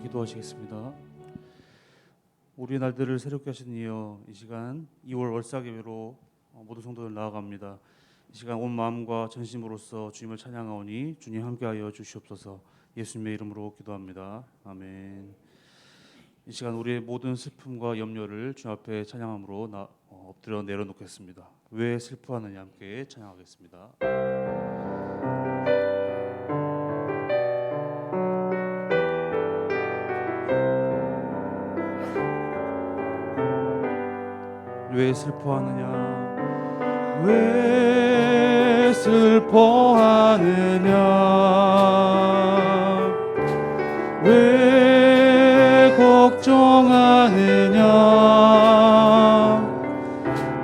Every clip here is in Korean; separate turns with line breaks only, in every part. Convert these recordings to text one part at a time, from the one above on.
기도하시겠습니다. 우리 날들을 새롭게 하신 이여, 이 시간 2월 월사계회로 모든 성도들 나아갑니다. 이 시간 온 마음과 전심으로써 주님을 찬양하오니 주님 함께하여 주시옵소서. 예수님의 이름으로 기도합니다. 아멘. 이 시간 우리의 모든 슬픔과 염려를 주님 앞에 찬양함으로 엎드려 내려놓겠습니다. 왜 슬퍼하느냐 함께 찬양하겠습니다. 왜 슬퍼하느냐, 왜 슬퍼하느냐, 왜 걱정하느냐,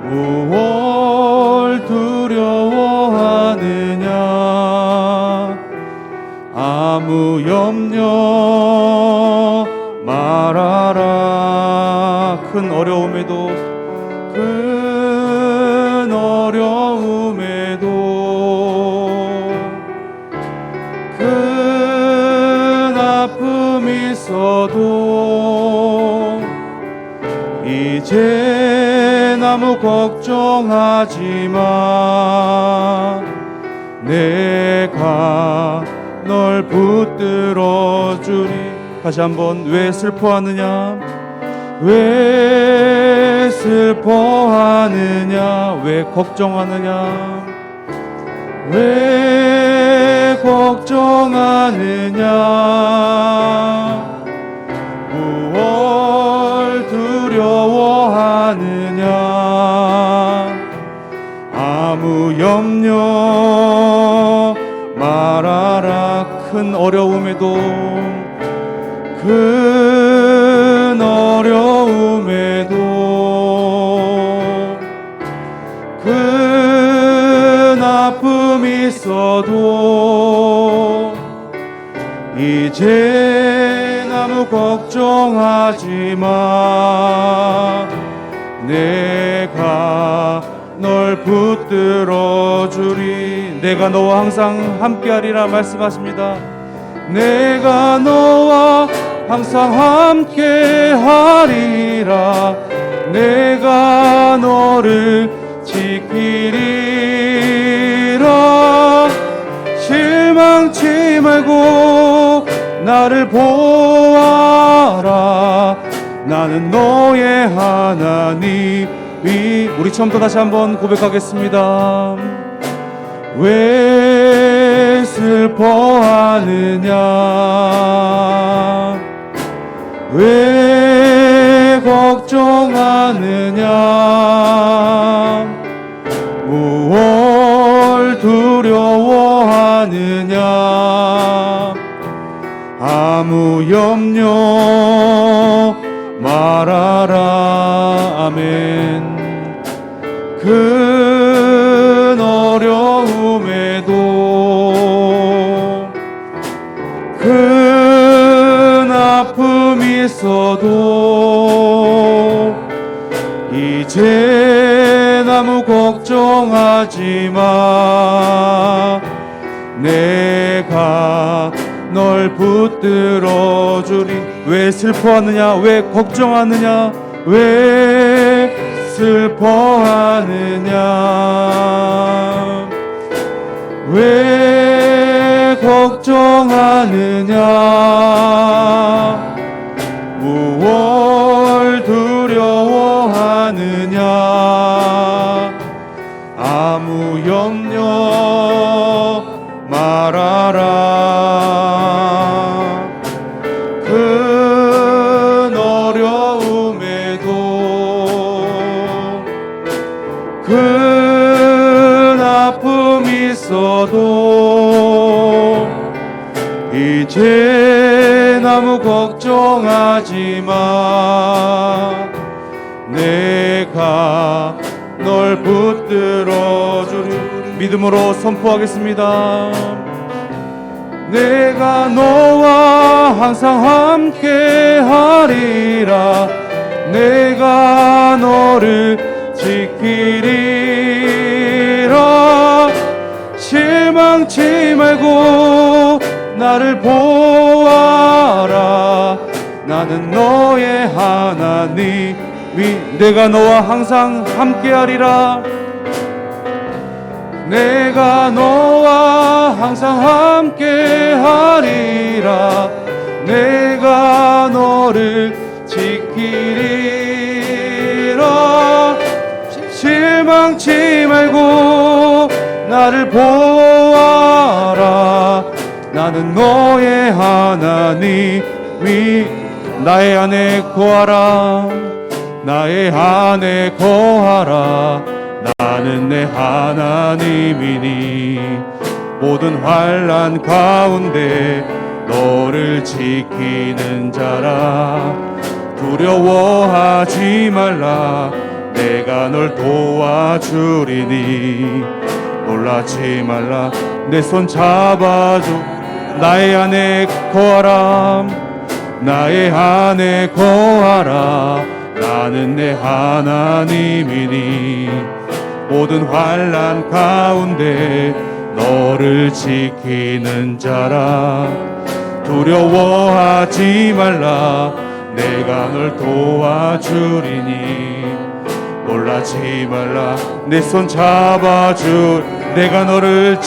무엇 두려워하느냐, 아무 염려 말아라. 큰 어려움에도 큰 아픔이 있어도 이제 아무 걱정하지 마. 내가 널 붙들어 주리. 다시 한번. 왜 슬퍼하느냐, 왜 슬퍼하느냐, 왜 걱정하느냐, 왜 걱정하느냐, 무엇 두려워하느냐, 아무 염려 말아라. 큰 어려움에도 큰 아픔이 있어도 이제 아무 걱정하지 마. 내가 널 붙들어 주리. 내가 너와 항상 함께하리라 말씀하십니다. 내가 너와 항상 함께하리라. 내가 너를 지키리라. 실망치 말고 나를 보아라. 나는 너의 하나님이. 우리 처음부터 다시 한번 고백하겠습니다. 왜 슬퍼하느냐, 왜 걱정하느냐, 무엇 두려워하느냐, 아무 염려 말아라. 아멘. 큰 어려움에도 큰 아픔이 있어도 이제 아무 걱정하지 마. 내가 널 붙들어 주리. 왜 슬퍼하느냐, 왜 걱정하느냐, 왜 슬퍼하느냐, 왜 걱정하느냐, 무엇 두려워하느냐, 아무 염려 말아라. 큰 어려움에도 큰 아픔이 있어도 이제 아무 걱정하지 마. 내가 널 붙들어 주리. 믿음으로 선포하겠습니다. 내가 너와 항상 함께하리라. 내가 너를 지키리라. 실망치 말고 나를 보아라. 나는 너의 하나님이 내가 너와 항상 함께하리라. 내가 너와 항상 함께하리라. 내가 너를 지키리라. 실망치 말고 나를 보아라. 나는 너의 하나님이 나의 안에 거하라. 나의 안에 거하라. 나는 내 하나님이니 모든 환난 가운데 너를 지키는 자라. 두려워하지 말라. 내가 널 도와주리니 놀라지 말라. 내 손 잡아줘. 나의 안에 거하라. 나의 안에 거하라. 나는 내 하나님이니 모든 환난 가운데 너를 지키는 자라. 두려워하지 말라. 내가 널 도와주리니 놀라지 말라. 내 손 잡아줄. 내가 너를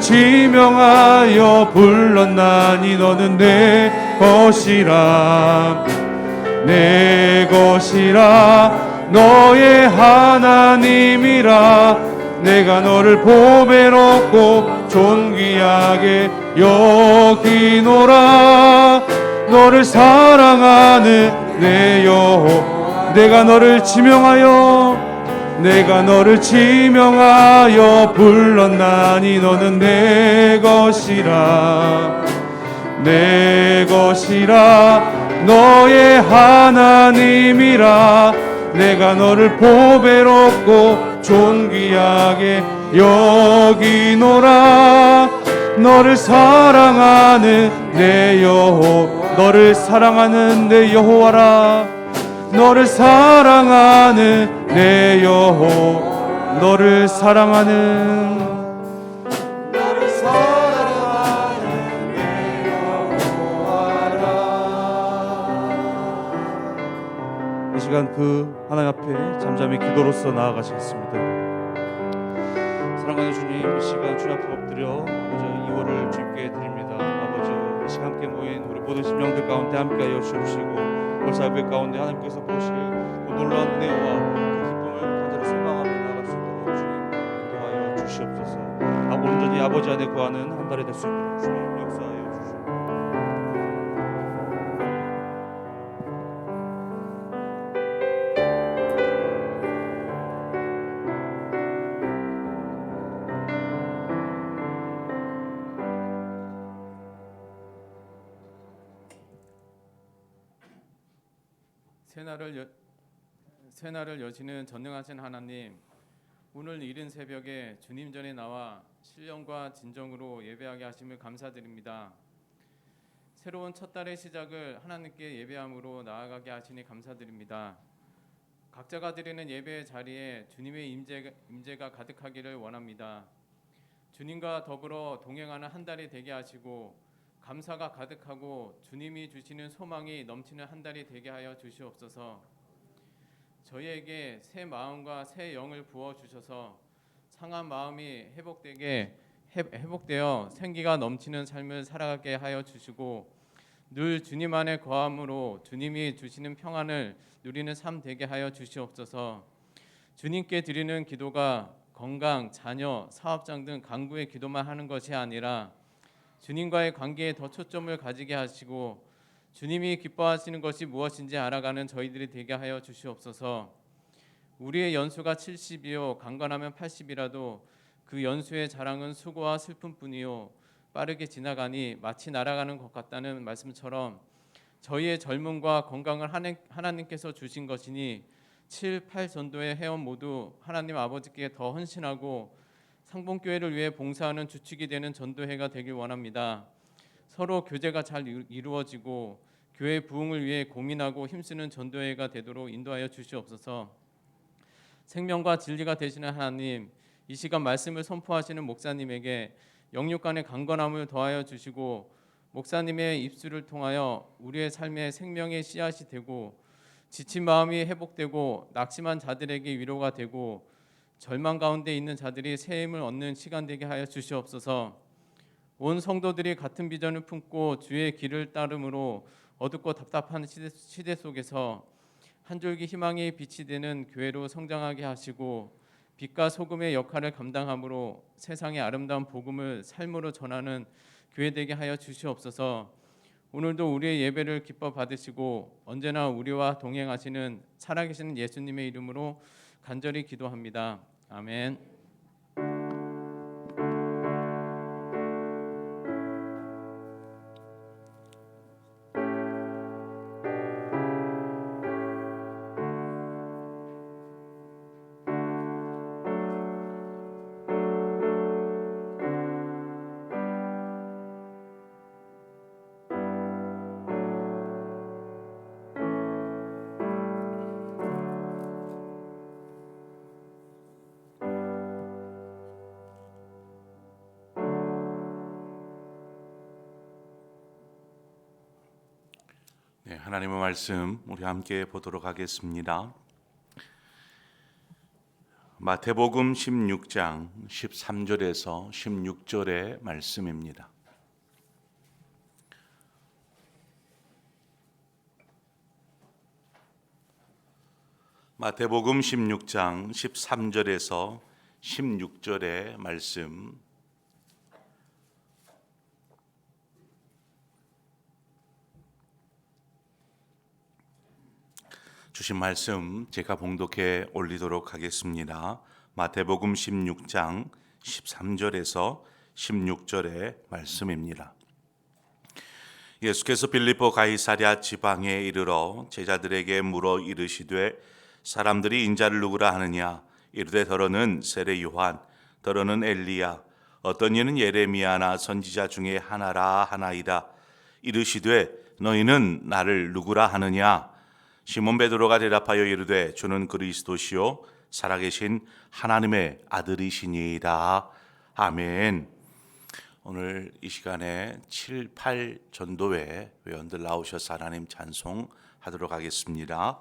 지명하여 불렀나니 너는 내 것이라. 내 것이라. 너의 하나님이라. 내가 너를 보배롭고 존귀하게 여기노라. 너를 사랑하는 내 여호와. 내가 너를 지명하여 불렀나니 너는 내 것이라. 내 것이라. 너의 하나님이라. 내가 너를 보배롭고 존귀하게 여기노라. 너를 사랑하는 내 여호와라. 너를 사랑하는 내 너를 사랑하는 내 여호와라. 이 시간 그 하나님 앞에 잠잠히 기도로서 나아가시겠습니다. 사랑하는 주님, 이 시간 주님 앞에 엎드려 아버지 2월을 주님께 드립니다. 아버지 이 시간 함께 모인 우리 모든 심령들 가운데 함께하여 주옵시고 월사의 가운데 하나님께서 보실 그 놀라운 은혜와 그 기쁨을 간절히 소망하며 나아갈 수 있도록 주님 인도하여 주시옵소서. 온전히 아버지 안에 거하는 한 달이 될 수 있도록 주님 역사하여 주시옵소서.
새날을 여시는 전능하신 하나님, 오늘 이른 새벽에 주님 전에 나와 신령과 진정으로 예배하게 하심을 감사드립니다. 새로운 첫 달의 시작을 하나님께 예배함으로 나아가게 하시니 감사드립니다. 각자가 드리는 예배의 자리에 주님의 임재가 가득하기를 원합니다. 주님과 더불어 동행하는 한 달이 되게 하시고 감사가 가득하고 주님이 주시는 소망이 넘치는 한 달이 되게 하여 주시옵소서. 저희에게 새 마음과 새 영을 부어 주셔서 상한 마음이 회복되어 생기가 넘치는 삶을 살아가게 하여 주시고 늘 주님 안에 거함으로 주님이 주시는 평안을 누리는 삶 되게 하여 주시옵소서. 주님께 드리는 기도가 건강, 자녀, 사업장 등 간구의 기도만 하는 것이 아니라 주님과의 관계에 더 초점을 가지게 하시고 주님이 기뻐하시는 것이 무엇인지 알아가는 저희들이 되게 하여 주시옵소서. 우리의 연수가 70이요 강건하면 80이라도 그 연수의 자랑은 수고와 슬픔뿐이요 빠르게 지나가니 마치 날아가는 것 같다는 말씀처럼 저희의 젊음과 건강을 하나님께서 주신 것이니 7, 8 전도의 회원 모두 하나님 아버지께 더 헌신하고 상봉교회를 위해 봉사하는 주축이 되는 전도회가 되길 원합니다. 서로 교제가 잘 이루어지고 교회 부흥을 위해 고민하고 힘쓰는 전도회가 되도록 인도하여 주시옵소서. 생명과 진리가 되시는 하나님, 이 시간 말씀을 선포하시는 목사님에게 영육 간의 강건함을 더하여 주시고 목사님의 입술을 통하여 우리의 삶에 생명의 씨앗이 되고 지친 마음이 회복되고 낙심한 자들에게 위로가 되고 절망 가운데 있는 자들이 새 힘을 얻는 시간 되게 하여 주시옵소서. 온 성도들이 같은 비전을 품고 주의 길을 따름으로 어둡고 답답한 시대 속에서 한 줄기 희망의 빛이 되는 교회로 성장하게 하시고 빛과 소금의 역할을 감당함으로 세상의 아름다운 복음을 삶으로 전하는 교회 되게 하여 주시옵소서. 오늘도 우리의 예배를 기뻐 받으시고 언제나 우리와 동행하시는 살아계시는 예수님의 이름으로 간절히 기도합니다. 아멘.
네, 하나님의 말씀 우리 함께 보도록 하겠습니다. 마태복음 16장 13절에서 16절의 말씀입니다. 마태복음 16장 13절에서 16절의 말씀 주신 말씀 제가 봉독해 올리도록 하겠습니다. 마태복음 16장 13절에서 16절의 말씀입니다. 예수께서 빌립보 가이사랴 지방에 이르러 제자들에게 물어 이르시되 사람들이 인자를 누구라 하느냐? 이르되 더러는 세례 요한, 더러는 엘리야, 어떤 이는 예레미야나 선지자 중에 하나라 하나이다. 이르시되 너희는 나를 누구라 하느냐? 시몬 베드로가 대답하여 이르되 주는 그리스도시요 살아계신 하나님의 아들이시니이다. 아멘. 오늘 이 시간에 7, 8 전도회 회원들 나오셔서 하나님 찬송하도록 하겠습니다.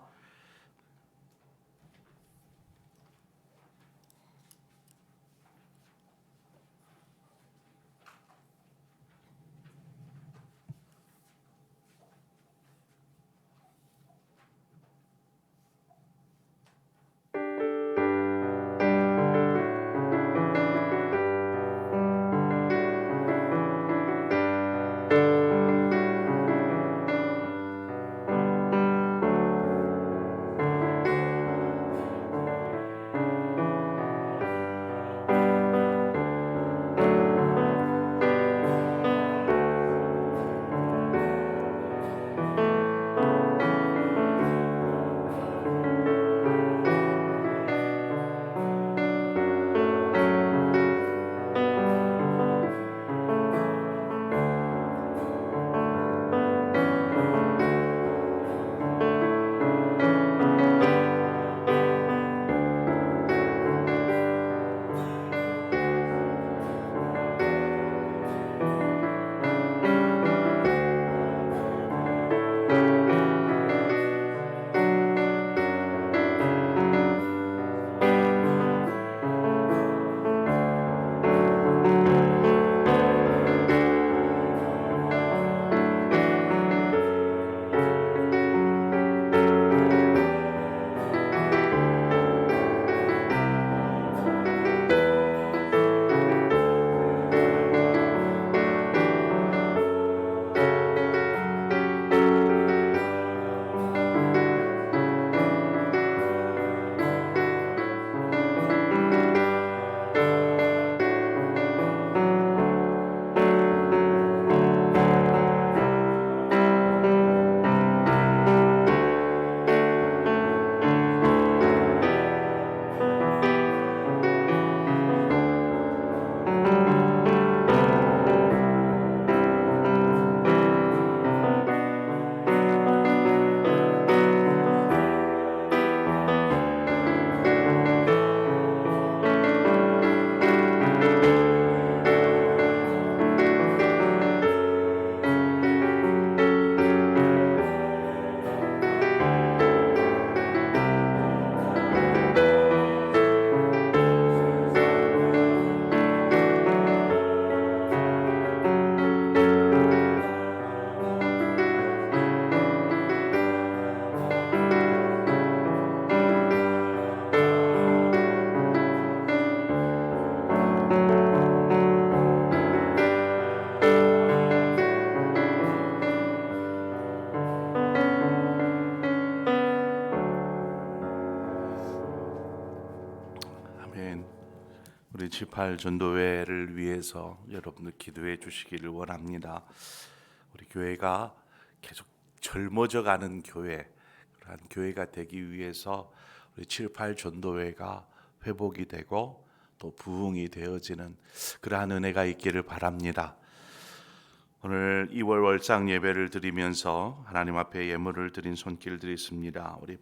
18 전도회를 위해서 여러분들 기도해 주시기를 원합니다. 우리 교회가 계속 젊어져가는 교회, 그러한 교회가 되기 위해서 우리 78 전도회가 회복이 되고 또 부흥이 되어지는 그러한 은혜가 있기를 바랍니다. 오늘 2월 월상 예배를 드리면서 하나님 앞에 예물을 드린 손길들이 있습니다. 우리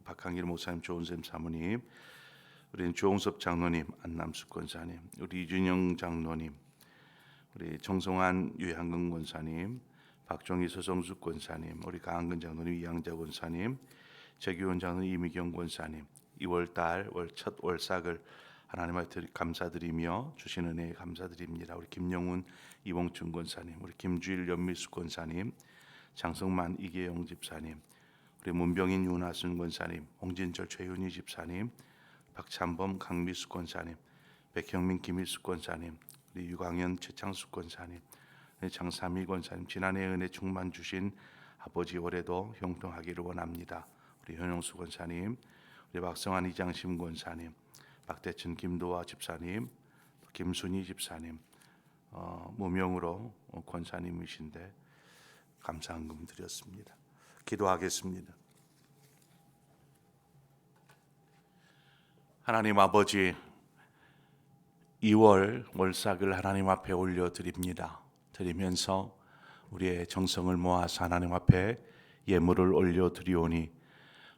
박한길 목사님, 조은샘 사모님, 우리 조홍섭 장로님, 안남숙 권사님, 우리 이준영 장로님, 우리 정성환 유향근 권사님, 박종희 서성숙 권사님, 우리 강한근 장로님, 이양자 권사님, 재규원 장로님, 이미경 권사님, 2월달 첫 월삭을 하나님 앞에 감사드리며 주신 은혜에 감사드립니다. 우리 김영훈 이봉춘 권사님, 우리 김주일 연미숙 권사님, 장성만 이계영 집사님, 우리 문병인 윤하순 권사님, 홍진철 최윤희 집사님, 박찬범 강미숙 권사님, 백형민 김일숙 권사님, 우리 유광현 최창숙 권사님, 우리 장삼희 권사님, 지난해 은혜 충만 주신 아버지 올해도 형통하기를 원합니다. 우리 현영수 권사님, 우리 박성환 이장심 권사님, 박대천 김도화 집사님, 김순희 집사님, 무명으로 권사님이신데 감사한금 드렸습니다. 기도하겠습니다. 하나님 아버지, 2월 월삭을 하나님 앞에 올려드립니다. 드리면서 우리의 정성을 모아서 하나님 앞에 예물을 올려드리오니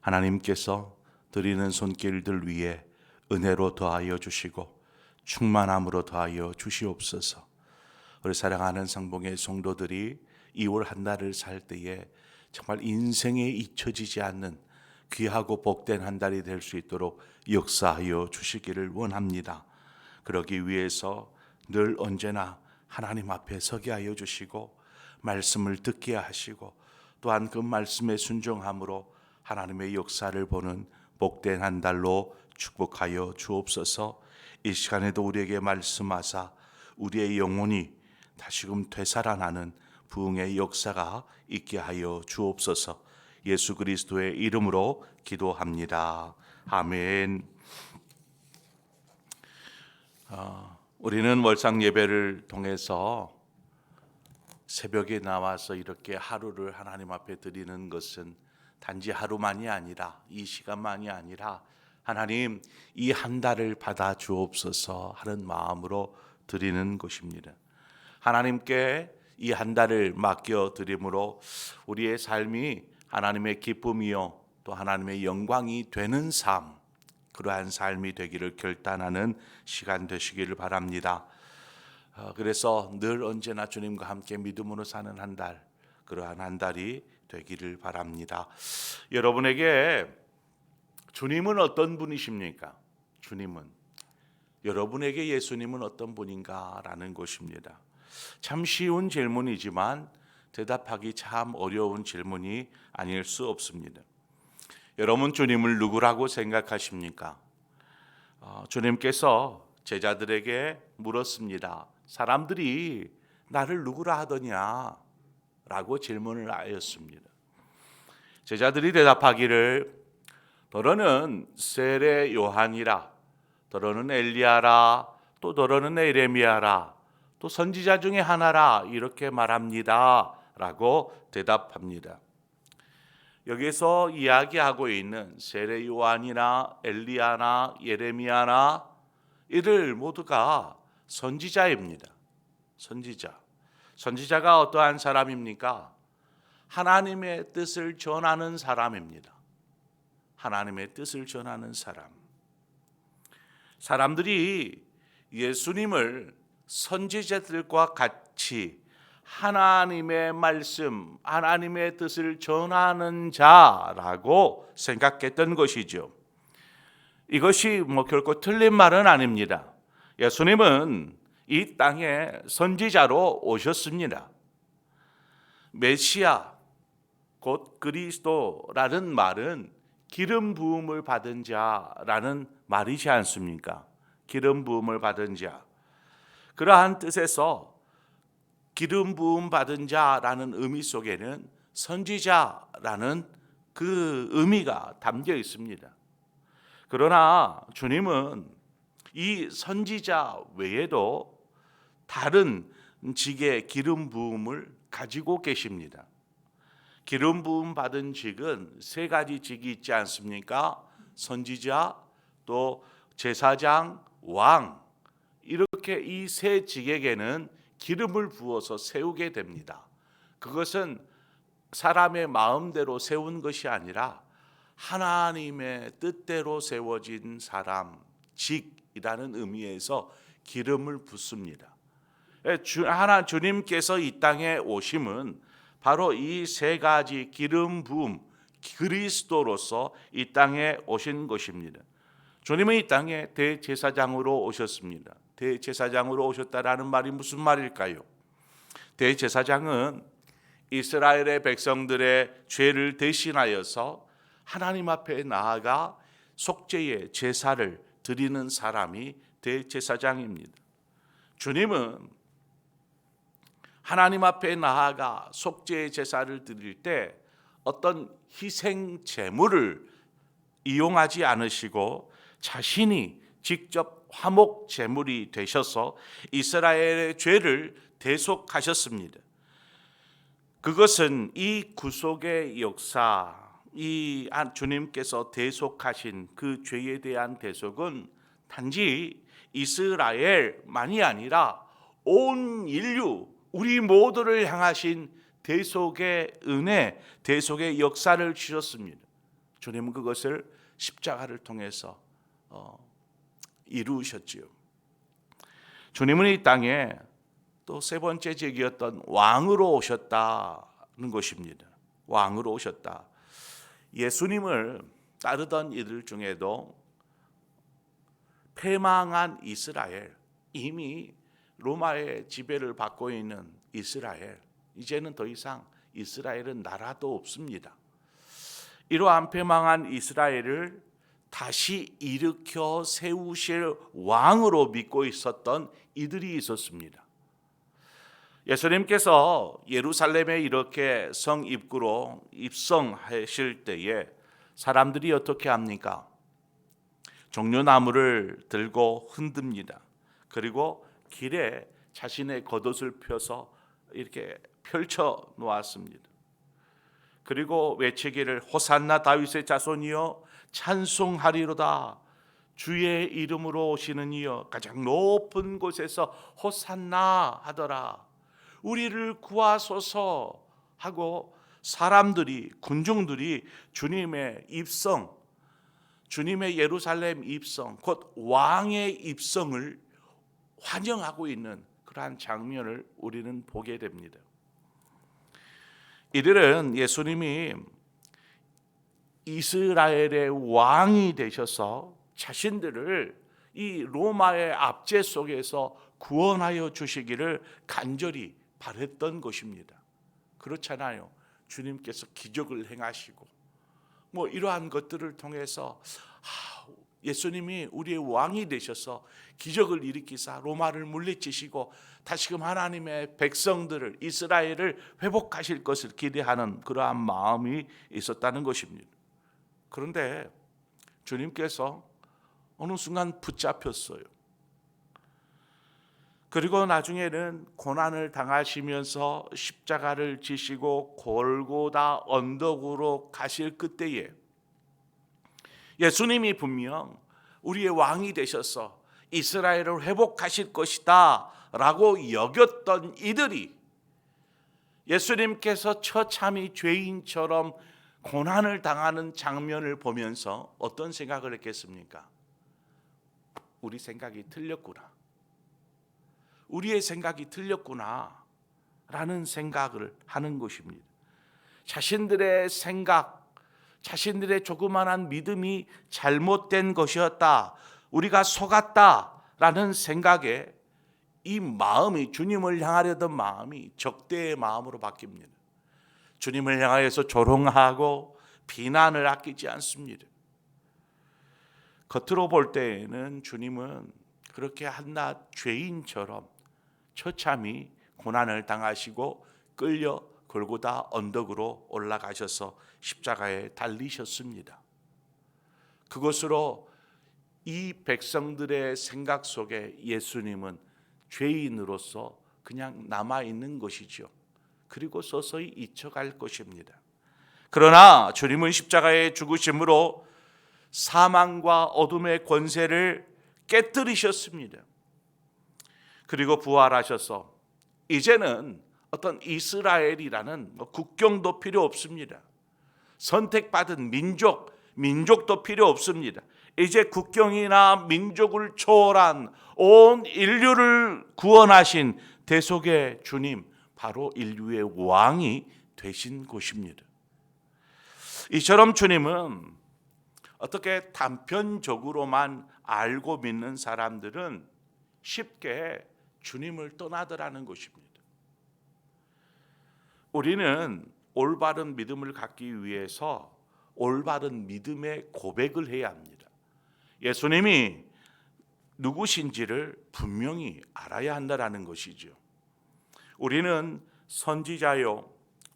하나님께서 드리는 손길들 위에 은혜로 더하여 주시고 충만함으로 더하여 주시옵소서. 우리 사랑하는 상봉의 성도들이 2월 한 달을 살 때에 정말 인생에 잊혀지지 않는 귀하고 복된 한 달이 될 수 있도록 역사하여 주시기를 원합니다. 그러기 위해서 늘 언제나 하나님 앞에 서게 하여 주시고 말씀을 듣게 하시고 또한 그 말씀에 순종함으로 하나님의 역사를 보는 복된 한 달로 축복하여 주옵소서. 이 시간에도 우리에게 말씀하사 우리의 영혼이 다시금 되살아나는 부흥의 역사가 있게 하여 주옵소서. 예수 그리스도의 이름으로 기도합니다. 아멘. 우리는 월상 예배를 통해서 새벽에 나와서 이렇게 하루를 하나님 앞에 드리는 것은 단지 하루만이 아니라 이 시간만이 아니라 하나님 이 한 달을 받아 주옵소서 하는 마음으로 드리는 것입니다. 하나님께 이 한 달을 맡겨 드림으로 우리의 삶이 하나님의 기쁨이요 또 하나님의 영광이 되는 삶, 그러한 삶이 되기를 결단하는 시간 되시기를 바랍니다. 그래서 늘 언제나 주님과 함께 믿음으로 사는 한 달, 그러한 한 달이 되기를 바랍니다. 여러분에게 주님은 어떤 분이십니까? 주님은, 여러분에게 예수님은 어떤 분인가? 라는 것입니다. 참 쉬운 질문이지만 대답하기 참 어려운 질문이 아닐 수 없습니다. 여러분 주님을 누구라고 생각하십니까? 주님께서 제자들에게 물었습니다. 사람들이 나를 누구라 하더냐? 라고 질문을 하였습니다. 제자들이 대답하기를 너는 세례 요한이라, 너는 엘리야라, 또 너는 에레미야라, 또 선지자 중에 하나라 이렇게 말합니다 라고 대답합니다. 여기서 이야기하고 있는 세례 요한이나 엘리야나 예레미야나 이들 모두가 선지자입니다. 선지자가 어떠한 사람입니까? 하나님의 뜻을 전하는 사람입니다. 하나님의 뜻을 전하는 사람. 사람들이 예수님을 선지자들과 같이 하나님의 말씀, 하나님의 뜻을 전하는 자라고 생각했던 것이죠. 이것이 결코 틀린 말은 아닙니다. 예수님은 이 땅에 선지자로 오셨습니다. 메시아, 곧 그리스도라는 말은 기름 부음을 받은 자라는 말이지 않습니까? 기름 부음을 받은 자. 그러한 뜻에서 기름 부음 받은 자라는 의미 속에는 선지자라는 그 의미가 담겨 있습니다. 그러나 주님은 이 선지자 외에도 다른 직의 기름 부음을 가지고 계십니다. 기름 부음 받은 직은 세 가지 직이 있지 않습니까? 선지자, 또 제사장, 왕, 이렇게 이 세 직에게는 기름을 부어서 세우게 됩니다. 그것은 사람의 마음대로 세운 것이 아니라 하나님의 뜻대로 세워진 사람, 직이라는 의미에서 기름을 붓습니다. 주님께서 이 땅에 오심은 바로 이 세 가지 기름 부음, 그리스도로서 이 땅에 오신 것입니다. 주님은 이 땅에 대제사장으로 오셨습니다. 대제사장으로 오셨다라는 말이 무슨 말일까요? 대제사장은 이스라엘의 백성들의 죄를 대신하여서 하나님 앞에 나아가 속죄의 제사를 드리는 사람이 대제사장입니다. 주님은 하나님 앞에 나아가 속죄의 제사를 드릴 때 어떤 희생 제물을 이용하지 않으시고 자신이 직접 화목 제물이 되셔서 이스라엘의 죄를 대속하셨습니다. 그것은 이 구속의 역사, 이 주님께서 대속하신 그 죄에 대한 대속은 단지 이스라엘만이 아니라 온 인류, 우리 모두를 향하신 대속의 은혜, 대속의 역사를 주셨습니다. 주님은 그것을 십자가를 통해서 이루셨지요. 주님은 이 땅에 또 세 번째 직이었던 왕으로 오셨다는 것입니다. 왕으로 오셨다. 예수님을 따르던 이들 중에도 패망한 이스라엘, 이미 로마의 지배를 받고 있는 이스라엘, 이제는 더 이상 이스라엘은 나라도 없습니다. 이러한 패망한 이스라엘을 다시 일으켜 세우실 왕으로 믿고 있었던 이들이 있었습니다. 예수님께서 예루살렘에 이렇게 성 입구로 입성하실 때에 사람들이 어떻게 합니까? 종려나무를 들고 흔듭니다. 그리고 길에 자신의 겉옷을 펴서 이렇게 펼쳐 놓았습니다. 그리고 외치기를 호산나 다윗의 자손이여 찬송하리로다. 주의 이름으로 오시는 이여 가장 높은 곳에서 호산나 하더라. 우리를 구하소서 하고 사람들이, 군중들이 주님의 입성, 주님의 예루살렘 입성, 곧 왕의 입성을 환영하고 있는 그러한 장면을 우리는 보게 됩니다. 이들은 예수님이 이스라엘의 왕이 되셔서 자신들을 이 로마의 압제 속에서 구원하여 주시기를 간절히 바랬던 것입니다. 그렇잖아요. 주님께서 기적을 행하시고 이러한 것들을 통해서 예수님이 우리의 왕이 되셔서 기적을 일으키사 로마를 물리치시고 다시금 하나님의 백성들을, 이스라엘을 회복하실 것을 기대하는 그러한 마음이 있었다는 것입니다. 그런데 주님께서 어느 순간 붙잡혔어요. 그리고 나중에는 고난을 당하시면서 십자가를 지시고 골고다 언덕으로 가실 그때에 예수님이 분명 우리의 왕이 되셔서 이스라엘을 회복하실 것이다 라고 여겼던 이들이 예수님께서 처참히 죄인처럼 고난을 당하는 장면을 보면서 어떤 생각을 했겠습니까? 우리 생각이 틀렸구나. 우리의 생각이 틀렸구나 라는 생각을 하는 것입니다. 자신들의 생각, 자신들의 조그만한 믿음이 잘못된 것이었다, 우리가 속았다라는 생각에 이 마음이, 주님을 향하려던 마음이 적대의 마음으로 바뀝니다. 주님을 향하여서 조롱하고 비난을 아끼지 않습니다. 겉으로 볼 때에는 주님은 그렇게 한낱 죄인처럼 처참히 고난을 당하시고 끌려 골고다 언덕으로 올라가셔서 십자가에 달리셨습니다. 그것으로 이 백성들의 생각 속에 예수님은 죄인으로서 그냥 남아 있는 것이죠. 그리고 서서히 잊혀갈 것입니다. 그러나 주님은 십자가의 죽으심으로 사망과 어둠의 권세를 깨뜨리셨습니다. 그리고 부활하셔서 이제는 어떤 이스라엘이라는 국경도 필요 없습니다. 선택받은 민족도 필요 없습니다. 이제 국경이나 민족을 초월한 온 인류를 구원하신 대속의 주님, 바로 인류의 왕이 되신 곳입니다. 이처럼 주님은 어떻게 단편적으로만 알고 믿는 사람들은 쉽게 주님을 떠나더라는 것입니다. 우리는 올바른 믿음을 갖기 위해서 올바른 믿음의 고백을 해야 합니다. 예수님이 누구신지를 분명히 알아야 한다는 것이죠. 우리는 선지자요,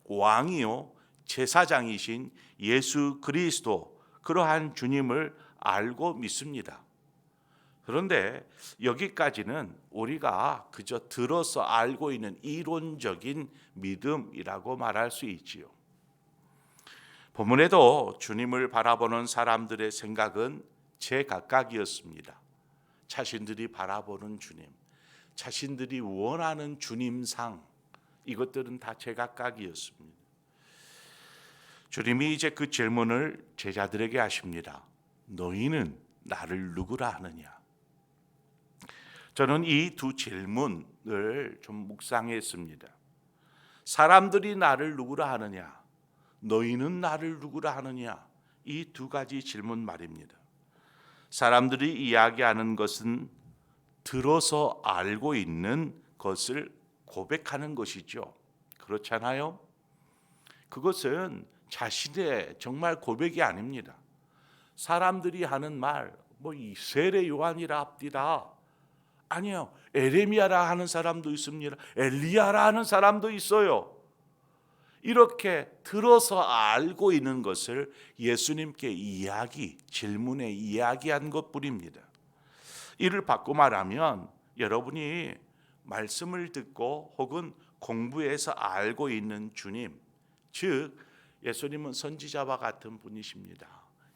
왕이요, 제사장이신 예수 그리스도, 그러한 주님을 알고 믿습니다. 그런데 여기까지는 우리가 그저 들어서 알고 있는 이론적인 믿음이라고 말할 수 있지요. 본문에도 주님을 바라보는 사람들의 생각은 제각각이었습니다. 자신들이 바라보는 주님, 자신들이 원하는 주님상, 이것들은 다 제각각이었습니다. 주님이 이제 그 질문을 제자들에게 하십니다. 너희는 나를 누구라 하느냐? 저는 이 두 질문을 좀 묵상했습니다. 사람들이 나를 누구라 하느냐, 너희는 나를 누구라 하느냐, 이 두 가지 질문 말입니다. 사람들이 이야기하는 것은 들어서 알고 있는 것을 고백하는 것이죠. 그렇잖아요? 그것은 자신의 정말 고백이 아닙니다. 사람들이 하는 말, 이 세례 요한이라 합디다. 아니요, 에레미야라 하는 사람도 있습니다. 엘리야라 하는 사람도 있어요. 이렇게 들어서 알고 있는 것을 예수님께 질문에 이야기한 것뿐입니다. 이를 바꿔 말하면 여러분이 말씀을 듣고 혹은 공부해서 알고 있는 주님, 즉 예수님은 선지자와 같은 분이십니다.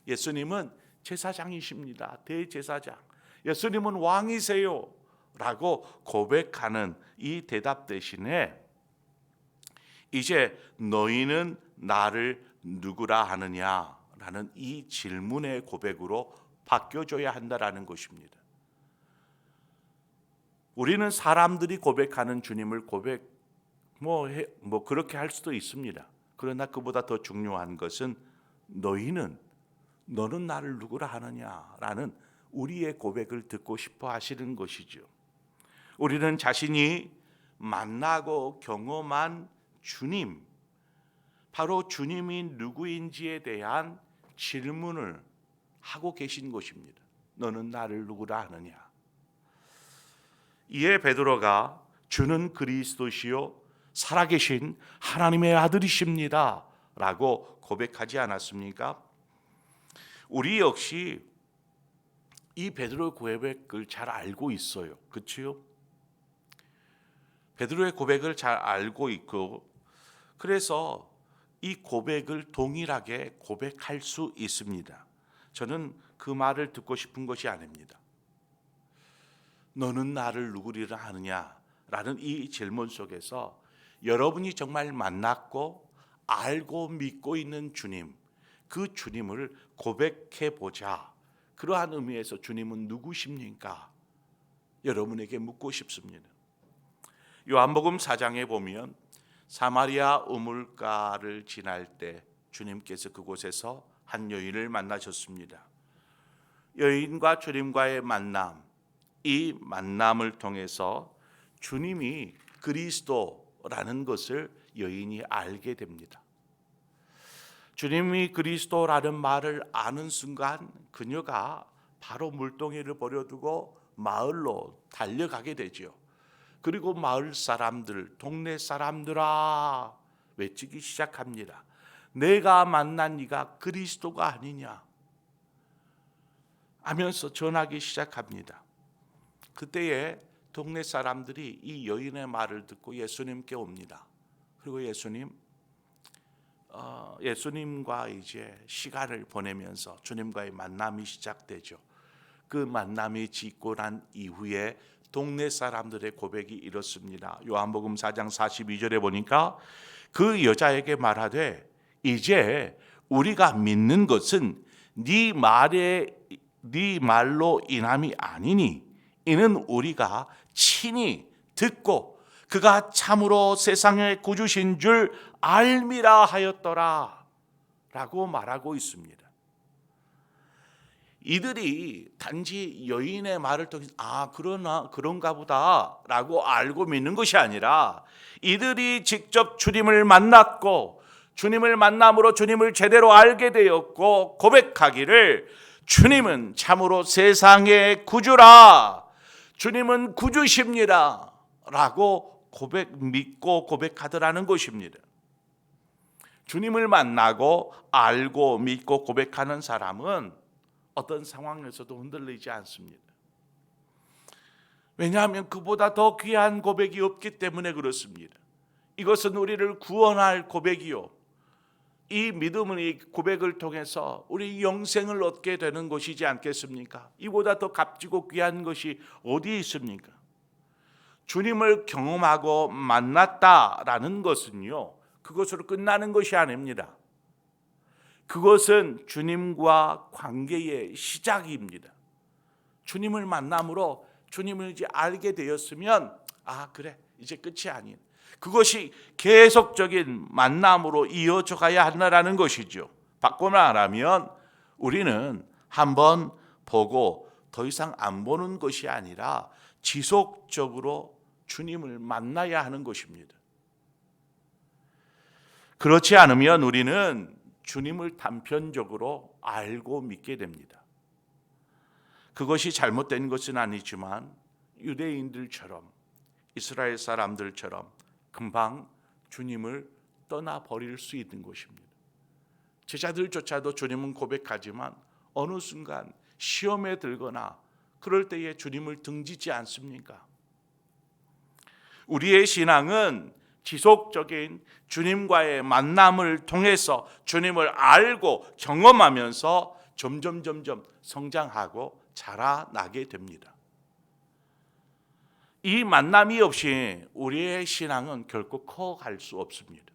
예수님은 제사장이십니다. 대제사장. 예수님은 왕이세요 라고 고백하는 이 대답 대신에 이제 너희는 나를 누구라 하느냐라는 이 질문의 고백으로 바뀌어줘야 한다라는 것입니다. 우리는 사람들이 고백하는 주님을 그렇게 할 수도 있습니다. 그러나 그보다 더 중요한 것은 너는 나를 누구라 하느냐라는 우리의 고백을 듣고 싶어 하시는 것이죠. 우리는 자신이 만나고 경험한 주님, 바로 주님이 누구인지에 대한 질문을 하고 계신 것입니다. 너는 나를 누구라 하느냐? 이에 베드로가 주는 그리스도시요 살아계신 하나님의 아들이십니다 라고 고백하지 않았습니까? 우리 역시 이 베드로의 고백을 잘 알고 있어요. 그렇죠? 베드로의 고백을 잘 알고 있고, 그래서 이 고백을 동일하게 고백할 수 있습니다. 저는 그 말을 듣고 싶은 것이 아닙니다. 너는 나를 누구리라 하느냐라는 이 질문 속에서 여러분이 정말 만났고 알고 믿고 있는 주님, 그 주님을 고백해 보자. 그러한 의미에서 주님은 누구십니까? 여러분에게 묻고 싶습니다. 요한복음 4장에 보면 사마리아 우물가를 지날 때 주님께서 그곳에서 한 여인을 만나셨습니다. 여인과 주님과의 만남, 이 만남을 통해서 주님이 그리스도라는 것을 여인이 알게 됩니다. 주님이 그리스도라는 말을 아는 순간 그녀가 바로 물동이를 버려두고 마을로 달려가게 되죠. 그리고 마을 사람들, 동네 사람들아 외치기 시작합니다. 내가 만난 네가 그리스도가 아니냐? 하면서 전하기 시작합니다. 그때에 동네 사람들이 이 여인의 말을 듣고 예수님께 옵니다. 그리고 예수님과 이제 시간을 보내면서 주님과의 만남이 시작되죠. 그 만남이 짓고 난 이후에 동네 사람들의 고백이 이렇습니다. 요한복음 4장 42절에 보니까 그 여자에게 말하되 이제 우리가 믿는 것은 네 말로 인함이 아니니 이는 우리가 친히 듣고 그가 참으로 세상의 구주신 줄 알미라 하였더라 라고 말하고 있습니다. 이들이 단지 여인의 말을 통해서 그런가 보다 라고 알고 믿는 것이 아니라 이들이 직접 주님을 만났고 주님을 만남으로 주님을 제대로 알게 되었고 고백하기를 주님은 참으로 세상의 구주라, 주님은 구주십니다 라고 믿고 고백하더라는 것입니다. 주님을 만나고 알고 믿고 고백하는 사람은 어떤 상황에서도 흔들리지 않습니다. 왜냐하면 그보다 더 귀한 고백이 없기 때문에 그렇습니다. 이것은 우리를 구원할 고백이요, 이 믿음의 고백을 통해서 우리 영생을 얻게 되는 것이지 않겠습니까? 이보다 더 값지고 귀한 것이 어디 있습니까? 주님을 경험하고 만났다라는 것은요, 그것으로 끝나는 것이 아닙니다. 그것은 주님과 관계의 시작입니다. 주님을 만남으로 주님을 이제 알게 되었으면 그래, 이제 끝이 아닌, 그것이 계속적인 만남으로 이어져 가야 한다는 것이죠. 바꿔 말하면 우리는 한번 보고 더 이상 안 보는 것이 아니라 지속적으로 주님을 만나야 하는 것입니다. 그렇지 않으면 우리는 주님을 단편적으로 알고 믿게 됩니다. 그것이 잘못된 것은 아니지만 유대인들처럼, 이스라엘 사람들처럼 금방 주님을 떠나버릴 수 있는 것입니다. 제자들조차도 주님은 고백하지만 어느 순간 시험에 들거나 그럴 때에 주님을 등지지 않습니까? 우리의 신앙은 지속적인 주님과의 만남을 통해서 주님을 알고 경험하면서 점점 성장하고 자라나게 됩니다. 이 만남이 없이 우리의 신앙은 결코 커갈 수 없습니다.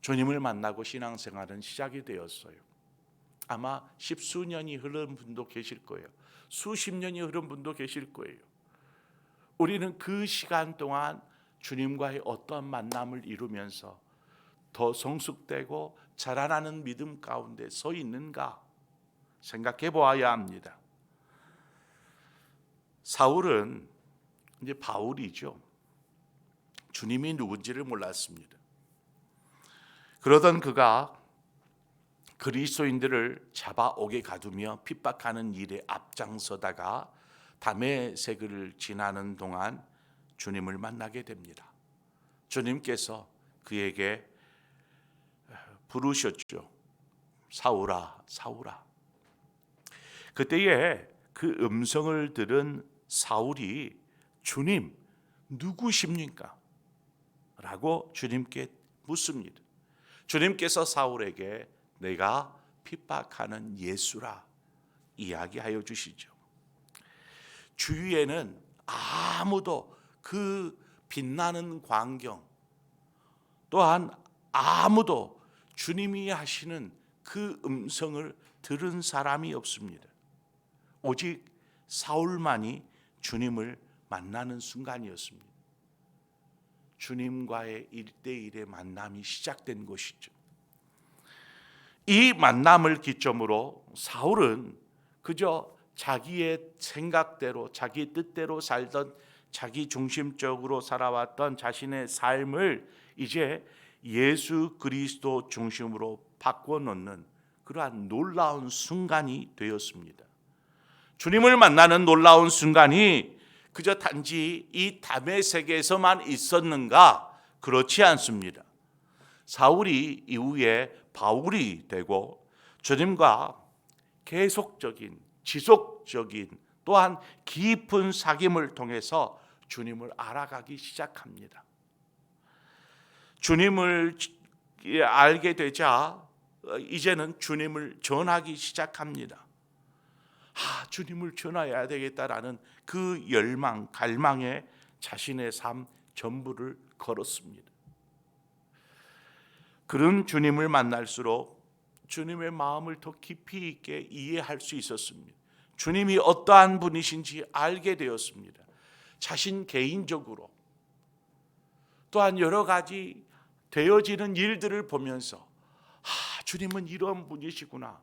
주님을 만나고 신앙생활은 시작이 되었어요. 아마 십수년이 흐른 분도 계실 거예요. 수십 년이 흐른 분도 계실 거예요. 우리는 그 시간 동안 주님과의 어떠한 만남을 이루면서 더 성숙되고 자라나는 믿음 가운데 서 있는가 생각해 보아야 합니다. 사울은 이제 바울이죠. 주님이 누군지를 몰랐습니다. 그러던 그가 그리스도인들을 잡아오게 가두며 핍박하는 일에 앞장서다가 다메섹을 지나는 동안 주님을 만나게 됩니다. 주님께서 그에게 부르셨죠. 사울아, 사울아. 그때에 그 음성을 들은 사울이 주님 누구십니까? 라고 주님께 묻습니다. 주님께서 사울에게 내가 핍박하는 예수라 이야기하여 주시죠. 주위에는 아무도 그 빛나는 광경, 또한 아무도 주님이 하시는 그 음성을 들은 사람이 없습니다. 오직 사울만이 주님을 만나는 순간이었습니다. 주님과의 1대1의 만남이 시작된 것이죠. 이 만남을 기점으로 사울은 그저 자기의 생각대로, 자기 뜻대로 살던, 자기 중심적으로 살아왔던 자신의 삶을 이제 예수 그리스도 중심으로 바꿔놓는 그러한 놀라운 순간이 되었습니다. 주님을 만나는 놀라운 순간이 그저 단지 이 다메섹에서만 있었는가? 그렇지 않습니다. 사울이 이후에 바울이 되고 주님과 계속적인, 지속적인, 또한 깊은 사귐을 통해서 주님을 알아가기 시작합니다. 주님을 알게 되자 이제는 주님을 전하기 시작합니다. 주님을 전해야 되겠다라는 그 열망, 갈망에 자신의 삶 전부를 걸었습니다. 그런 주님을 만날수록 주님의 마음을 더 깊이 있게 이해할 수 있었습니다. 주님이 어떠한 분이신지 알게 되었습니다. 자신 개인적으로 또한 여러 가지 되어지는 일들을 보면서 주님은 이런 분이시구나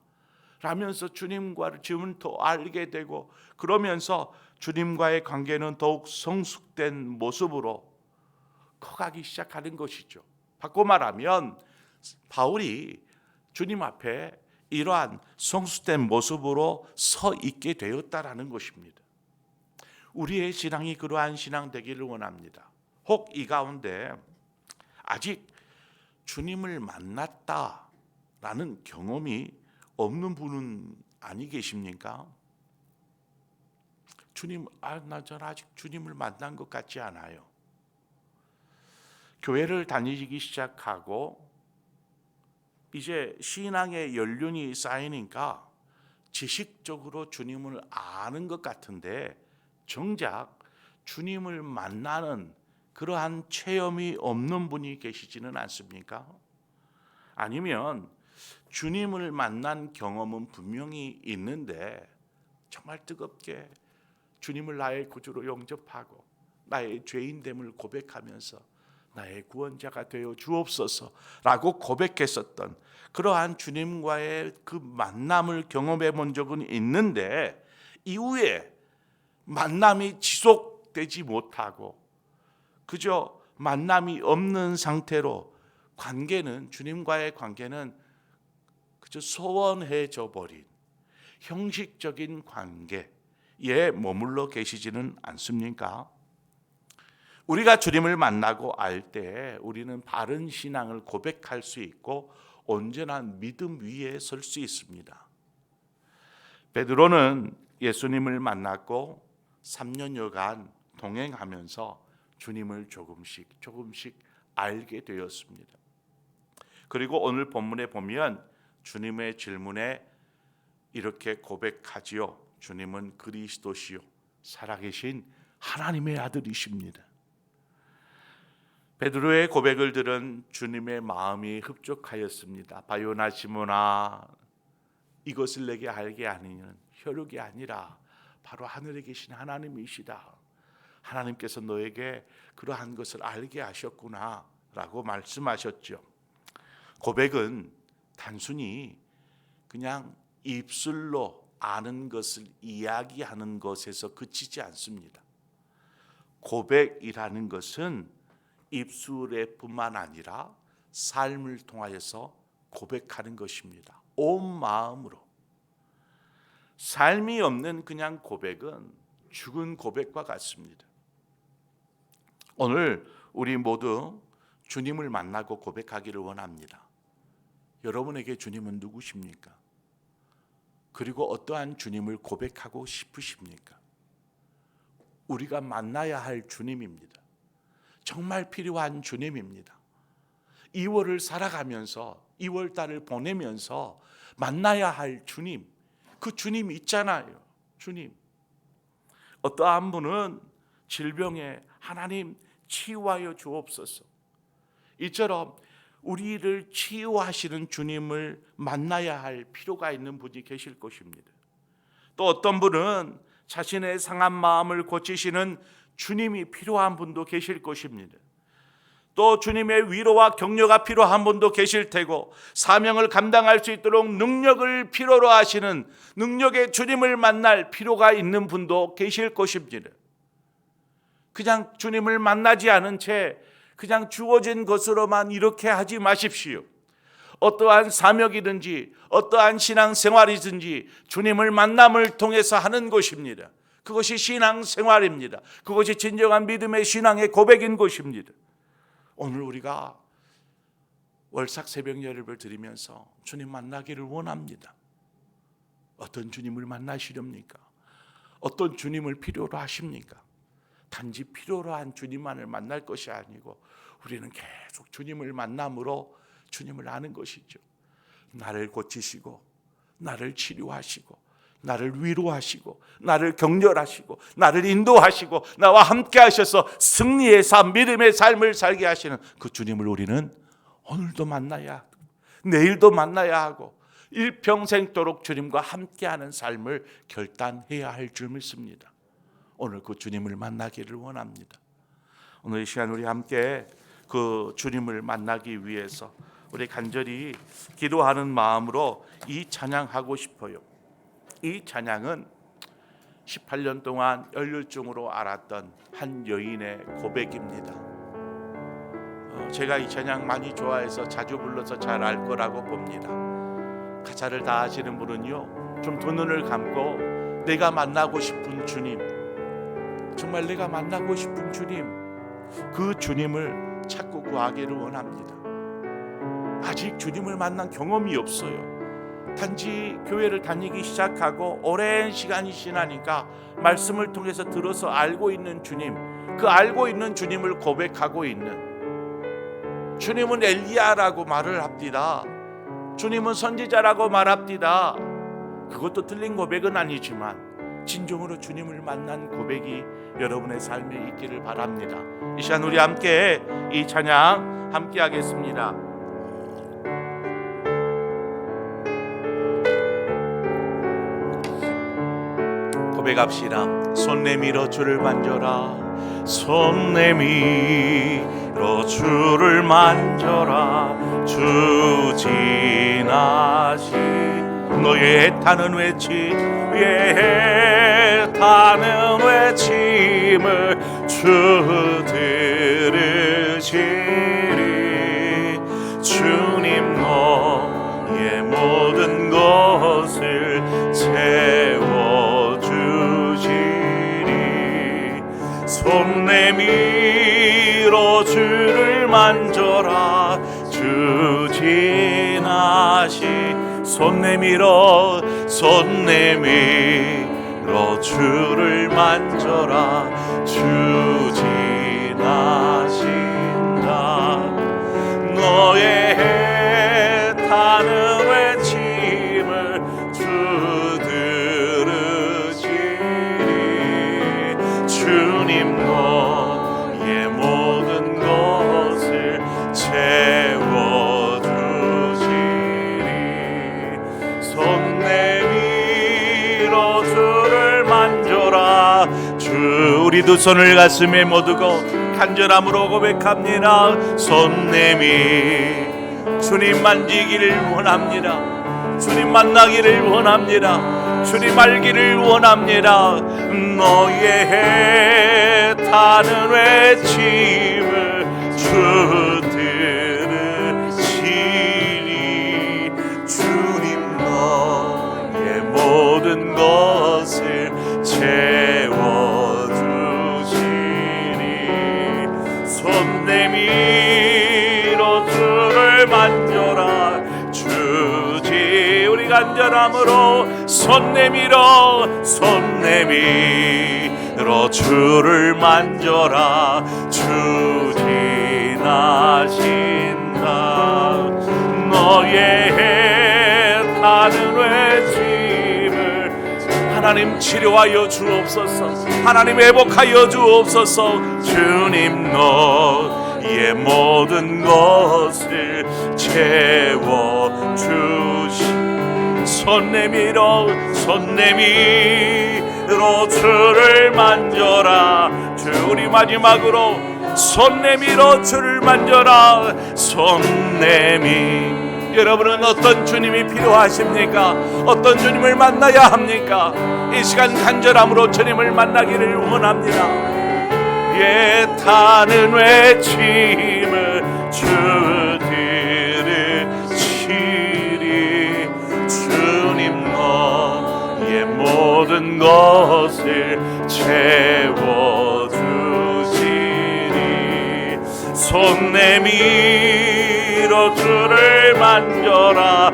라면서 주님과를 지금 더 알게 되고, 그러면서 주님과의 관계는 더욱 성숙된 모습으로 커가기 시작하는 것이죠. 바꿔 말하면 바울이 주님 앞에 이러한 성숙된 모습으로 서 있게 되었다라는 것입니다. 우리의 신앙이 그러한 신앙 되기를 원합니다. 혹 이 가운데 아직 주님을 만났다라는 경험이 없는 분은 아니 계십니까? 주님, 저는 아직 주님을 만난 것 같지 않아요. 교회를 다니기 시작하고 이제 신앙의 연륜이 쌓이니까 지식적으로 주님을 아는 것 같은데 정작 주님을 만나는 그러한 체험이 없는 분이 계시지는 않습니까? 아니면 주님을 만난 경험은 분명히 있는데 정말 뜨겁게 주님을 나의 구주로 영접하고 나의 죄인됨을 고백하면서 나의 구원자가 되어 주옵소서라고 고백했었던 그러한 주님과의 그 만남을 경험해 본 적은 있는데 이후에 만남이 지속되지 못하고 그저 만남이 없는 상태로 주님과의 관계는 그저 소원해져 버린 형식적인 관계에 머물러 계시지는 않습니까? 우리가 주님을 만나고 알 때 우리는 바른 신앙을 고백할 수 있고 온전한 믿음 위에 설 수 있습니다. 베드로는 예수님을 만났고 3년여간 동행하면서 주님을 조금씩 알게 되었습니다. 그리고 오늘 본문에 보면 주님의 질문에 이렇게 고백하지요. 주님은 그리스도시요 살아계신 하나님의 아들이십니다. 베드로의 고백을 들은 주님의 마음이 흡족하였습니다. 바요나 시몬아, 이것을 내게 알게 하니는 혈육이 아니라 바로 하늘에 계신 하나님이시다. 하나님께서 너에게 그러한 것을 알게 하셨구나 라고 말씀하셨죠. 고백은 단순히 그냥 입술로 아는 것을 이야기하는 것에서 그치지 않습니다. 고백이라는 것은 입술에 뿐만 아니라 삶을 통하여서 고백하는 것입니다. 온 마음으로. 삶이 없는 그냥 고백은 죽은 고백과 같습니다. 오늘 우리 모두 주님을 만나고 고백하기를 원합니다. 여러분에게 주님은 누구십니까? 그리고 어떠한 주님을 고백하고 싶으십니까? 우리가 만나야 할 주님입니다. 정말 필요한 주님입니다. 2월을 살아가면서 2월달을 보내면서 만나야 할 주님, 그 주님 있잖아요. 주님. 어떠한 분은 질병에 하나님 치유하여 주옵소서. 이처럼 우리를 치유하시는 주님을 만나야 할 필요가 있는 분이 계실 것입니다. 또 어떤 분은 자신의 상한 마음을 고치시는 주님이 필요한 분도 계실 것입니다. 또 주님의 위로와 격려가 필요한 분도 계실 테고 사명을 감당할 수 있도록 능력을 필요로 하시는 능력의 주님을 만날 필요가 있는 분도 계실 것입니다. 그냥 주님을 만나지 않은 채 그냥 주어진 것으로만 이렇게 하지 마십시오. 어떠한 사명이든지 어떠한 신앙생활이든지 주님을 만남을 통해서 하는 것입니다. 그것이 신앙생활입니다. 그것이 진정한 믿음의 신앙의 고백인 것입니다. 오늘 우리가 월삭 새벽 예배를 드리면서 주님 만나기를 원합니다. 어떤 주님을 만나시렵니까? 어떤 주님을 필요로 하십니까? 단지 필요로 한 주님만을 만날 것이 아니고 우리는 계속 주님을 만남으로 주님을 아는 것이죠. 나를 고치시고 나를 치료하시고 나를 위로하시고 나를 격려하시고 나를 인도하시고 나와 함께 하셔서 승리의 삶, 믿음의 삶을 살게 하시는 그 주님을 우리는 오늘도 만나야 하고 내일도 만나야 하고 일평생도록 주님과 함께하는 삶을 결단해야 할 줄 믿습니다. 오늘 그 주님을 만나기를 원합니다. 오늘 이 시간 우리 함께 그 주님을 만나기 위해서 우리 간절히 기도하는 마음으로 이 찬양하고 싶어요. 이 찬양은 18년 동안 열혈증으로 앓았던 한 여인의 고백입니다. 제가 이 찬양 많이 좋아해서 자주 불러서 잘 알 거라고 봅니다. 가사를 다 아시는 분은요, 좀 두 눈을 감고 내가 만나고 싶은 주님, 정말 내가 만나고 싶은 주님, 그 주님을 찾고 구하기를 원합니다. 아직 주님을 만난 경험이 없어요. 단지 교회를 다니기 시작하고 오랜 시간이 지나니까 말씀을 통해서 들어서 알고 있는 주님, 그 알고 있는 주님을 고백하고 있는, 주님은 엘리야라고 말을 합니다. 주님은 선지자라고 말합니다. 그것도 틀린 고백은 아니지만 진정으로 주님을 만난 고백이 여러분의 삶에 있기를 바랍니다. 이 시간 우리 함께 이 찬양 함께 하겠습니다. 고백합시다. 손 내밀어 주를 만져라. 손 내밀어 주를 만져라. 주 지나신 너의 애타는 외침을 주 들으시리. 주님 너의 모든 것을 채워주시리. 손 내밀어 주를 만져라. 주 지나시. 손 내밀어 주를 만져라. 주 지나신다. 너의 애타는 외침을 주 들으시리. 주님 너의 모든 것을 채워주시리. 손 내밀어 주를 만져라. 주, 우리 두 손을 가슴에 모두고 간절함으로 고백합니다. 손 내밀 주님 만지기를 원합니다. 주님 만나기를 원합니다. 주님 알기를 원합니다. 너의 애타는 외침을 주 들으시리. 주님 너의 모든 것을 채워주시리. 손 내밀어 주를 만져라. 주지, 우리 간절함으로 손 내밀어 주를 만져라. 주 지나신다. 너의 애타는 외침을 하나님 치료하여 주옵소서. 하나님 회복하여 주옵소서. 주님 너의 모든 것을 채워주시. 손 내밀어 주를 만져라. 주, 우리 마지막으로 손 내밀어 주를 만져라. 손 내밀. 여러분은 어떤 주님이 필요하십니까? 어떤 주님을 만나야 합니까? 이 시간 간절함으로 주님을 만나기를 원합니다. 애타는 외침을 주 들으시리. 주님 너의 모든 것을 채워주시리. 손 내밀어 주를 만져라.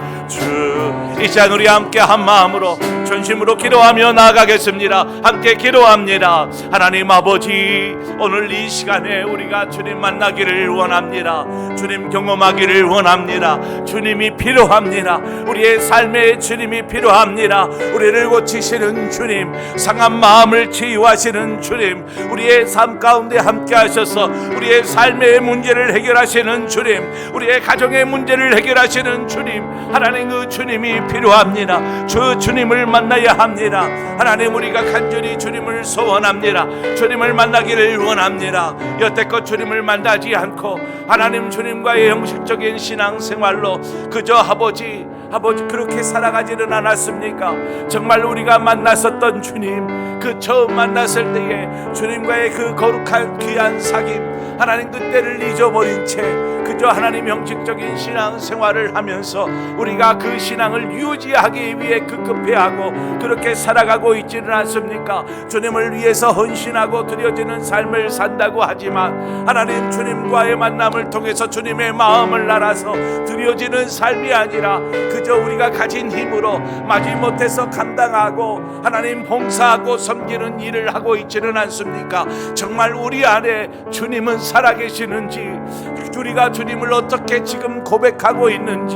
이 시간 우리 함께 한 마음으로 전심으로 기도하며 나아가겠습니다. 함께 기도합니다. 하나님 아버지, 오늘 이 시간에 우리가 주님 만나기를 원합니다. 주님 경험하기를 원합니다. 주님이 필요합니다. 우리의 삶에 주님이 필요합니다. 우리를 고치시는 주님, 상한 마음을 치유하시는 주님, 우리의 삶 가운데 함께 하셔서 우리의 삶의 문제를 해결하시는 주님, 우리의 가정의 문제를 해결하시는 주님, 하나님 그 주님이 필요합니다. 저 주님을 만나야 합니다. 하나님, 우리가 간절히 주님을 소원합니다. 주님을 만나기를 원합니다. 여태껏 주님을 만나지 않고 하나님 주님과의 형식적인 신앙생활로 그저 아버지 그렇게 살아가지는 않았습니까? 정말 우리가 만났었던 주님, 그 처음 만났을 때에 주님과의 그 거룩한 귀한 사귐, 하나님 그때를 잊어버린 채 그저 하나님 형식적인 신앙생활을 하면서 우리가 그 신앙을 유지하기 위해 급급해하고 그렇게 살아가고 있지는 않습니까? 주님을 위해서 헌신하고 드려지는 삶을 산다고 하지만 하나님 주님과의 만남을 통해서 주님의 마음을 알아서 드려지는 삶이 아니라 그저 우리가 가진 힘으로 마지못해서 감당하고 하나님 봉사하고 섬기는 일을 하고 있지는 않습니까? 정말 우리 안에 주님은 살아계시는지, 우리가 주님을 어떻게 지금 고백하고 있는지,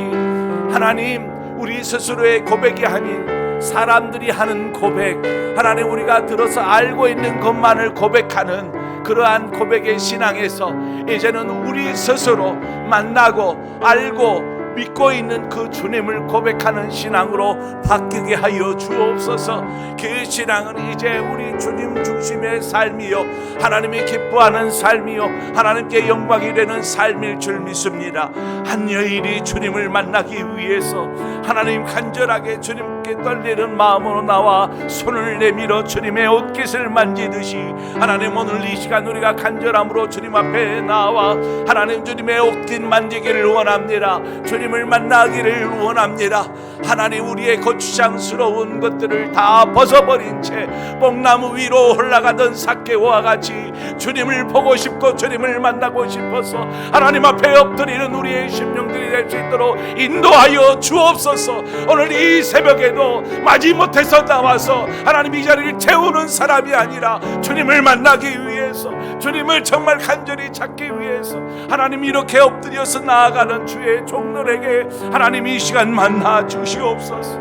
하나님 우리 스스로의 고백이 아닌 사람들이 하는 고백, 하나님 우리가 들어서 알고 있는 것만을 고백하는 그러한 고백의 신앙에서 이제는 우리 스스로 만나고 알고 믿고 있는 그 주님을 고백하는 신앙으로 바뀌게 하여 주옵소서. 그 신앙은 이제 우리 주님 중심의 삶이요, 하나님이 기뻐하는 삶이요, 하나님께 영광이 되는 삶일 줄 믿습니다. 한 여인이 주님을 만나기 위해서 하나님 간절하게 주님께 떨리는 마음으로 나와 손을 내밀어 주님의 옷깃을 만지듯이 하나님 오늘 이 시간 우리가 간절함으로 주님 앞에 나와 하나님 주님의 옷깃 만지기를 원합니다. 주님을 만나기를 원합니다. 하나님 우리의 거추장스러운 것들을 다 벗어버린 채 뽕나무 위로 올라가던 삭개와 같이 주님을 보고 싶고 주님을 만나고 싶어서 하나님 앞에 엎드리는 우리의 심령들이 될 수 있도록 인도하여 주옵소서. 오늘 이 새벽에도 마지못해서 나와서 하나님 이 자리를 채우는 사람이 아니라 주님을 만나기 위해서, 주님을 정말 간절히 찾기 위해서 하나님 이렇게 엎드려서 나아가는 주의 종들에게 하나님 이 시간 만나 주시옵소서.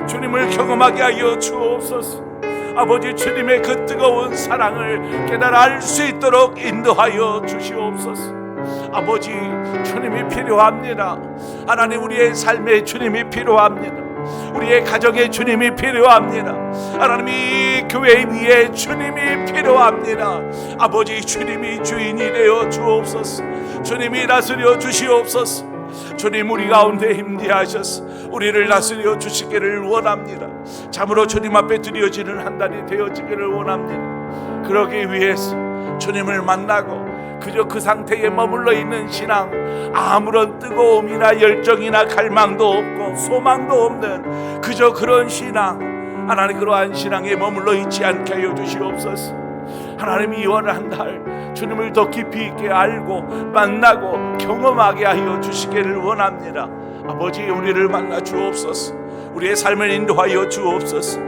주님을 경험하게 하여 주옵소서. 아버지 주님의 그 뜨거운 사랑을 깨달아 알 수 있도록 인도하여 주시옵소서. 아버지 주님이 필요합니다. 하나님 우리의 삶에 주님이 필요합니다. 우리의 가정에 주님이 필요합니다. 하나님 이 교회 위에 주님이 필요합니다. 아버지 주님이 주인이 되어 주옵소서. 주님이 다스려 주시옵소서. 주님 우리 가운데 힘대하셔서 우리를 다스려 주시기를 원합니다. 참으로 주님 앞에 드려지는 한 달이 되어지기를 원합니다. 그러기 위해서 주님을 만나고 그저 그 상태에 머물러 있는 신앙, 아무런 뜨거움이나 열정이나 갈망도 없고 소망도 없는 그저 그런 신앙, 하나님 그러한 신앙에 머물러 있지 않게 하여 주시옵소서. 하나님 이월 한 달 주님을 더 깊이 있게 알고 만나고 경험하게 하여 주시기를 원합니다. 아버지 우리를 만나 주옵소서. 우리의 삶을 인도하여 주옵소서.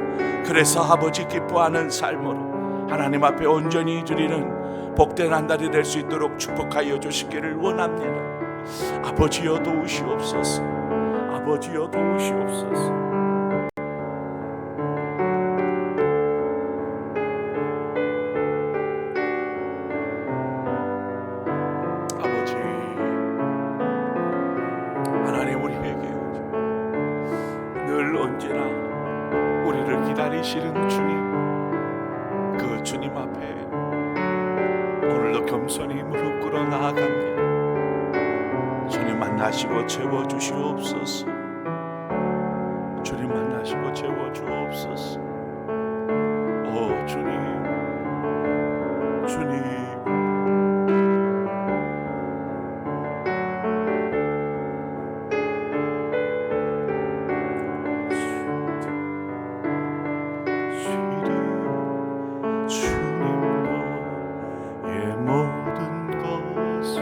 그래서 아버지 기뻐하는 삶으로 하나님 앞에 온전히 드리는 복된 한 달이 될 수 있도록 축복하여 주시기를 원합니다. 아버지여 도우시옵소서. 아버지여 도우시옵소서. 아버지 하나님 우리에게 늘 언제나 우리를 기다리시는 주님, 그 주님 앞에 오늘도 겸손히 무릎 꿇어 나아갑니다. 주님 만나시고 채워주시옵소서. 주님 만나시고 채워주옵소서. 오 주님, 주님 주님 너의 모든 것을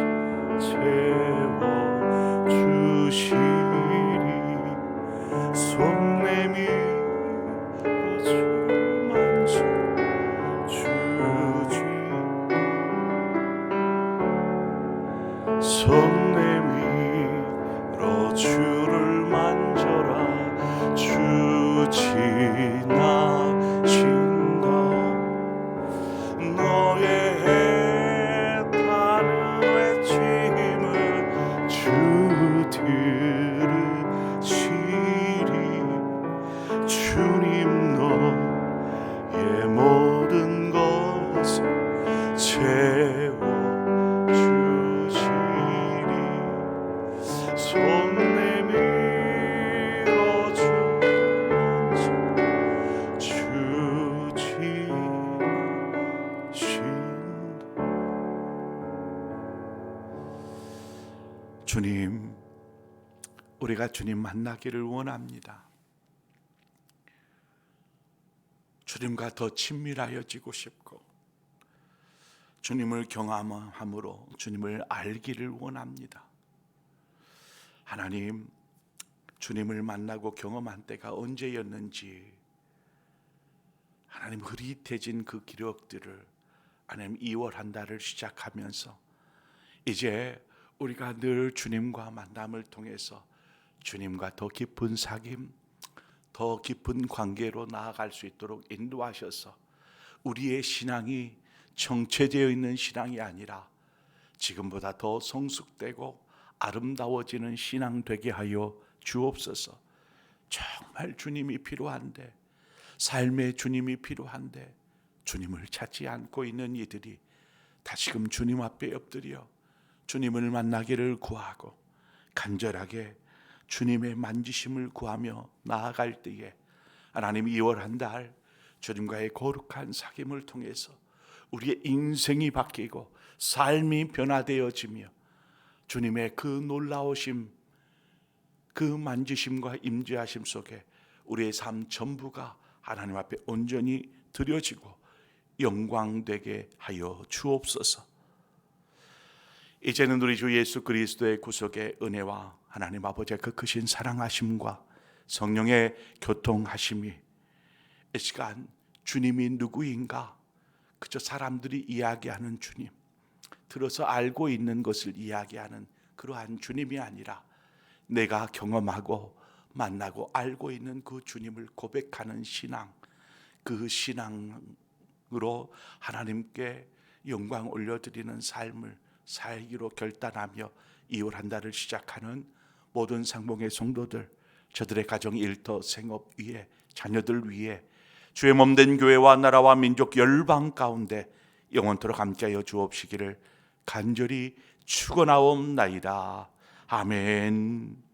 손 내밀어 주를 만져라. 주 지나신다. 너의 애타는 외침을 주 들으시리. 주님 너의 모든 것을 채워주시리. 손 내밀어 주 지나신다. 주님, 우리가 주님 만나기를 원합니다. 주님과 더 친밀하여지고 싶고 주님을 경험함으로 주님을 알기를 원합니다. 하나님, 주님을 만나고 경험한 때가 언제였는지 하나님 흐릿해진 그 기록들을 하나님 2월 한 달을 시작하면서 이제 우리가 늘 주님과 만남을 통해서 주님과 더 깊은 사귐, 더 깊은 관계로 나아갈 수 있도록 인도하셔서 우리의 신앙이 정체되어 있는 신앙이 아니라 지금보다 더 성숙되고 아름다워지는 신앙 되게 하여 주옵소서. 정말 주님이 필요한데, 삶에 주님이 필요한데 주님을 찾지 않고 있는 이들이 다시금 주님 앞에 엎드려 주님을 만나기를 구하고 간절하게 주님의 만지심을 구하며 나아갈 때에 하나님 2월 한 달 주님과의 거룩한 사귐을 통해서 우리의 인생이 바뀌고 삶이 변화되어지며 주님의 그 놀라우심, 그 만지심과 임재하심 속에 우리의 삶 전부가 하나님 앞에 온전히 드려지고 영광되게 하여 주옵소서. 이제는 우리 주 예수 그리스도의 구속의 은혜와 하나님 아버지의 그 크신 사랑하심과 성령의 교통하심이 이 시간 주님이 누구인가 그저 사람들이 이야기하는 주님, 들어서 알고 있는 것을 이야기하는 그러한 주님이 아니라 내가 경험하고 만나고 알고 있는 그 주님을 고백하는 신앙, 그 신앙으로 하나님께 영광 올려드리는 삶을 살기로 결단하며 2월 한 달을 시작하는 모든 상봉의 성도들, 저들의 가정, 일터, 생업 위에, 자녀들 위에 주의 몸된 교회와 나라와 민족 열방 가운데 영원토록 함께하여 주옵시기를 간절히 축원하옵나이다. 아멘.